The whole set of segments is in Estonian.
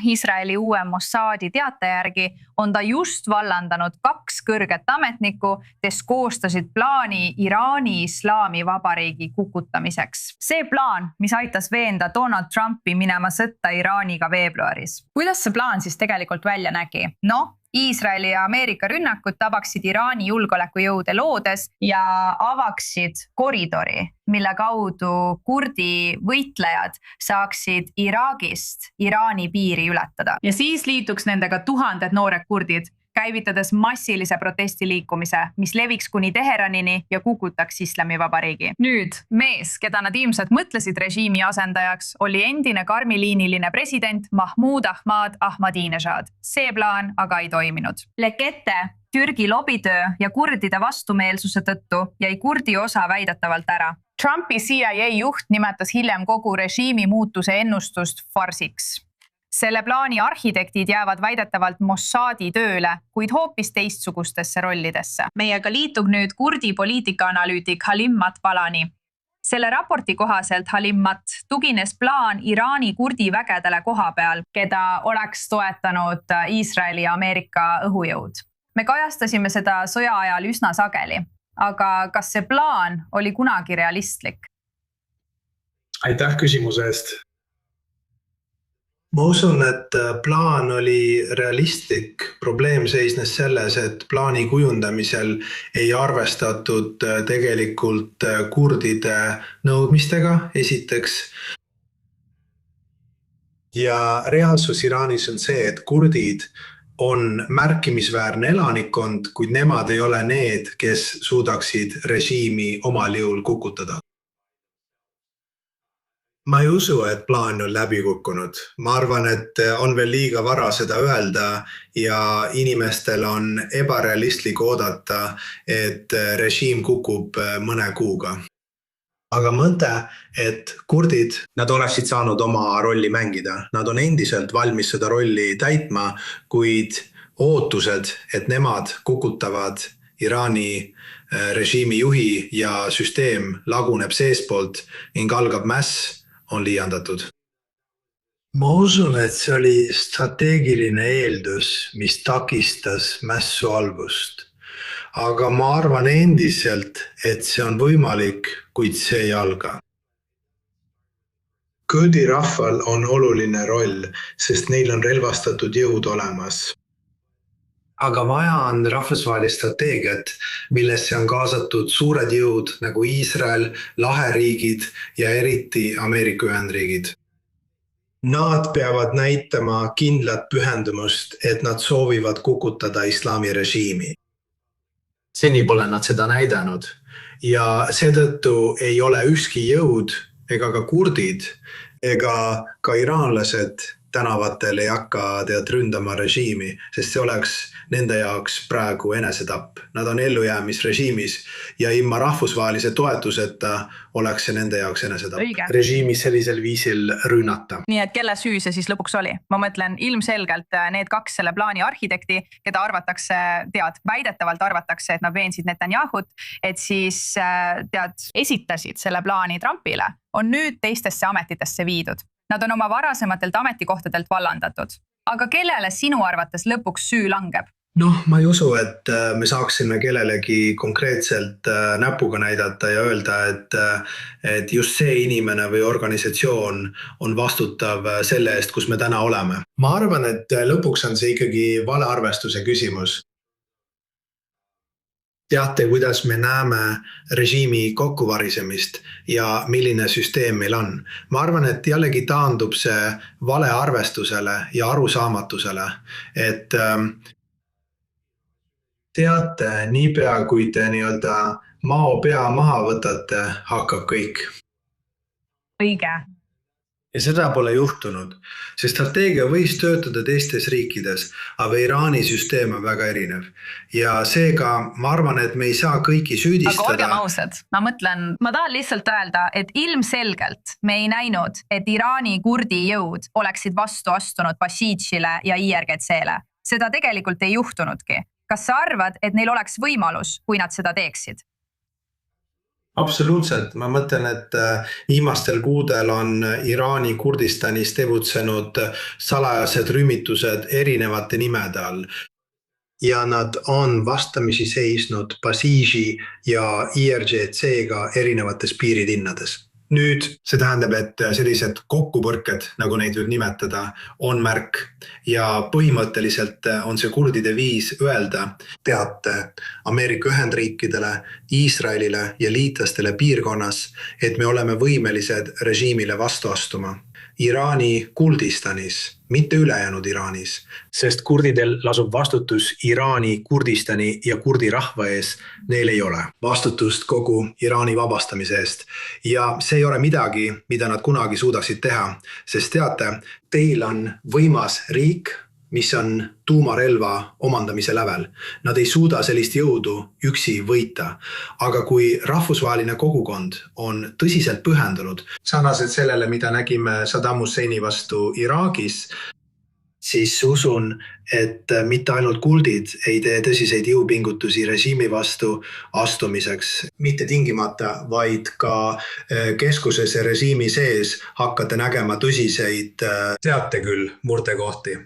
Iisraeli uue Mossadi teate järgi on ta just vallandanud 2 kõrget ametnikku, kes koostasid plaani Iraani Islaamivabariigi kukutamiseks. See plaan, mis aitas veenda Donald Trumpi minema sõtta Iraaniga veebruaris. Kuidas see plaan siis tegelikult välja nägi? Iisraeli ja Ameerika rünnakud tabaksid Iraani julgeolekujõude loodes ja avaksid koridori, mille kaudu kurdi võitlejad saaksid Iraagist Iraani piiri ületada. Ja siis liituks nendega tuhanded noored kurdid, käivitades massilise protestiliikumise, mis leviks kuni Teheranini ja kukutaks Islamivabariigi. Nüüd mees, keda nad ilmselt mõtlesid režiimi asendajaks, oli endine karmiliiniline president Mahmoud Ahmadinejad. See plaan aga ei toiminud. Lekete, Türgi lobitöö ja kurdide vastumeelsuse tõttu jäi kurdi osa väidetavalt ära. Trumpi CIA juht nimetas hiljem kogu režiimi muutuse ennustust farsiks. Selle plaani arhitektid jäävad väidetavalt Mossadi tööle, kuid hoopis teistsugustesse rollidesse. Meiega liitub nüüd kurdi poliitikaanalüütik Halim Matbalani. Selle raporti kohaselt Halim Mat tugines plaan Iraani kurdi vägedele koha peal, keda oleks toetanud Iisraeli ja Ameerika õhujõud. Me kajastasime seda sõja ajal üsna sageli, aga kas see plaan oli kunagi realistlik? Aitäh küsimuse eest. Ma usun, et plaan oli realistlik. Probleem seisnes selles, et plaani kujundamisel ei arvestatud tegelikult kurdide nõudmistega, esiteks. Ja reaalsus Iraanis on see, et kurdid on märkimisväärne elanikkond, kuid nemad ei ole need, kes suudaksid režiimi omal jõul kukutada. Ma ei usu, et plaan on läbi kukkunud. Ma arvan, et on veel liiga vara seda öelda ja inimestel on ebarealistlik oodata, et režiim kukub mõne kuuga. Aga mõte, et kurdid, nad oleksid saanud oma rolli mängida. Nad on endiselt valmis seda rolli täitma, kuid ootused, et nemad kukutavad Iraani režiimi juhi ja süsteem laguneb seespoolt ning algab mäss, on liiandatud. Ma usun, et see oli strateegiline eeldus, mis takistas mässu algust. Aga ma arvan endiselt, et see on võimalik, kuid see ei alga. Kurdi rahval on oluline roll, sest neil on relvastatud jõud olemas. Aga vaja on rahvusvahelist strateegiat, millesse on kaasatud suured jõud nagu Iisrael, laheriigid ja eriti Ameerika Ühendriigid. Nad peavad näitama kindlat pühendumust, et nad soovivad kukutada islami režiimi. Seni pole nad seda näidanud ja seetõttu ei ole ükski jõud ega ka kurdid ega ka iraanlased tänavatel ei hakka ründama režiimi, sest see oleks nende jaoks praegu enesetapp. Nad on ellujäämisrežiimis ja ilma rahvusvahelise toetuseta oleks see nende jaoks enesetapp. Režiimi sellisel viisil rünnata. Nii et kelle süü see siis lõpuks oli? Ma mõtlen ilmselgelt need 2 selle plaani arhitekti, keda väidetavalt arvatakse, et nad veensid Netanyahut, et siis esitasid selle plaani Trumpile, on nüüd teistesse ametitesse viidud. Nad on oma varasematelt ametikohtadelt vallandatud. Aga kellele sinu arvates lõpuks süü langeb? Ma ei usu, et me saaksime kellelegi konkreetselt näpuga näidata ja öelda, et just see inimene või organisatsioon on vastutav selle eest, kus me täna oleme. Ma arvan, et lõpuks on see ikkagi valearvestuse küsimus. Teate, kuidas me näeme režiimi kokkuvarisemist ja milline süsteem meil on. Ma arvan, et jällegi taandub see valearvestusele ja arusaamatusele, et teate, niipea kui te mao pea maha võtate, hakkab kõik. Õige. Ja seda pole juhtunud. See strateegia võis töötada teistes riikides, aga Iraani süsteem on väga erinev. Ja seega ma arvan, et me ei saa kõiki süüdistada. Aga olgem ausad, ma tahan lihtsalt öelda, et ilmselgelt me ei näinud, et Iraani kurdi jõud oleksid vastu astunud Basijile ja IRGC-le. Seda tegelikult ei juhtunudki. Kas sa arvad, et neil oleks võimalus, kui nad seda teeksid? Absoluutselt, ma mõtlen, et viimastel kuudel on Iraani Kurdistanis tegutsenud salajased rühmitused erinevate nimede all. Ja nad on vastamisi seisnud Basiji ja IRGC-ga erinevates piirilinnades. Nüüd see tähendab, et sellised kokkupõrked, nagu neid võib nimetada, on märk ja põhimõtteliselt on see kurdide viis öelda teate Ameerika Ühendriikidele, Iisraelile ja liitlastele piirkonnas, et me oleme võimelised režiimile vastu astuma. Iraani Kurdistanis, mitte ülejäänud Iraanis, sest kurdidel lasub vastutus Iraani Kurdistani ja kurdi rahva ees, neil ei ole vastutust kogu Iraani vabastamise eest. Ja see ei ole midagi, mida nad kunagi suudaksid teha, sest teate, teil on võimas riik, mis on tuumarelva omandamise lävel. Nad ei suuda sellist jõudu üksi võita, aga kui rahvusvaheline kogukond on tõsiselt pühendunud, sarnaselt sellele, mida nägime Saddam Husseini vastu Iraagis, siis usun, et mitte ainult kurdid ei tee tõsiseid jõupingutusi režiimi vastu astumiseks, mitte tingimata, vaid ka keskuses ja režiimi sees hakkate nägema tõsiseid teate küll murdekohti.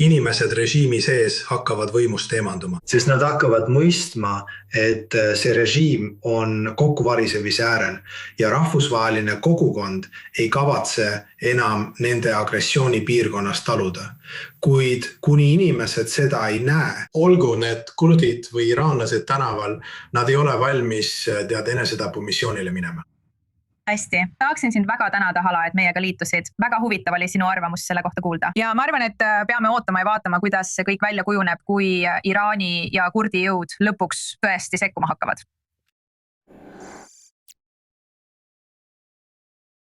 Inimesed režiimi sees hakkavad võimust eemanduma, sest nad hakkavad mõistma, et see režiim on kokkuvarisemise äärel ja rahvusvaheline kogukond ei kavatse enam nende agressiooni piirkonnas taluda. Kuid kuni inimesed seda ei näe, olgu need kurdid või iraanlased tänaval, nad ei ole valmis enesetapumissioonile minema. Hästi, tahaksin sind väga tänada, Hala, et meiega liitusid. Väga huvitav oli sinu arvamus selle kohta kuulda. Ja ma arvan, et peame ootama ja vaatama, kuidas see kõik välja kujuneb, kui Iraani ja kurdi jõud lõpuks tõesti sekkuma hakkavad.